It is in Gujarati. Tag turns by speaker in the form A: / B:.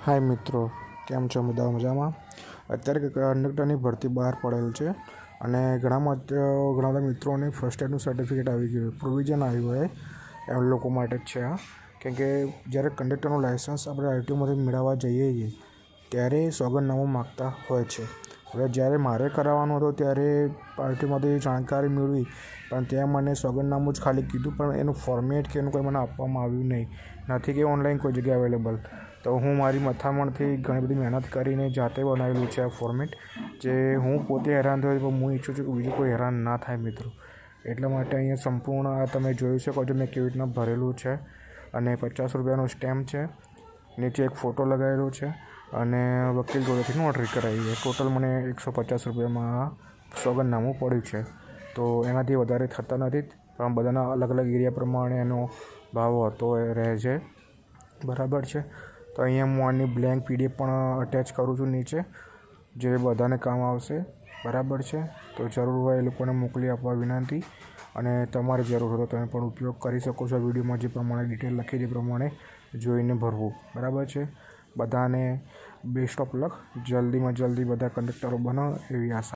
A: हाय मित्रों, केम छो? બધા મજામાં? અત્યારે કંડક્ટરની ભરતી બહાર પડેલ છે અને ઘણા બધા મિત્રોને ફર્સ્ટ એડનું સર્ટિફિકેટ આવી ગયું, પ્રોવિઝન આવ્યું હોય એમ લોકો માટે જ છે આ. કેમ કે જ્યારે કંડક્ટરનું લાઇસન્સ આપણે આરટીઓમાંથી મેળવવા જઈએ છીએ ત્યારે સોગંદનામું માગતા હોય છે. હવે જ્યારે મારે કરાવવાનું હતું ત્યારે આરટીઓમાંથી જાણકારી મેળવી, પણ ત્યાં મને સોગંદનામું જ ખાલી કીધું, પણ એનું ફોર્મેટ કે એનું કંઈ મને આપવામાં આવ્યું નથી કે ઓનલાઈન કોઈ જગ્યાએ અવેલેબલ. તો હું મારી મથામણથી ઘણી બધી મહેનત કરીને જાતે બનાવેલું છે આ ફોર્મેટ, જે હું પોતે હેરાન થયો પણ હું ઈચ્છું છું કે બીજું કોઈ હેરાન ના થાય મિત્રો. એટલા માટે અહીંયા સંપૂર્ણ આ તમે જોઈ શકો છો મેં કેવી રીતના ભરેલું છે અને ₹50નો સ્ટેમ્પ છે, નીચે એક ફોટો લગાવેલો છે અને વકીલ જોડેથી નોટરી કરાવી છે. ટોટલ મને ₹150 સોગંદનામું પડ્યું છે. તો એનાથી વધારે થતા નથી, પણ બધાના અલગ અલગ એરિયા પ્રમાણે એનો ભાવ હોતો રહે છે, બરાબર છે. તો અહીંયા હું આની બ્લેન્ક પીડીએફ પણ અટેચ કરું છું નીચે, જે બધાને કામ આવશે, બરાબર છે. તો જરૂર હોય એ લોકોને મોકલી આપવા વિનંતી, અને તમારે જરૂર હોય તો તમે પણ ઉપયોગ કરી શકો છો. વિડીયોમાં જે પ્રમાણે ડિટેલ લખી તે પ્રમાણે જોઈને ભરવું, બરાબર છે. બધાને બેસ્ટ ઓફ લક. જલ્દીમાં જલ્દી બધા કંડક્ટરો બનો એવી આશા.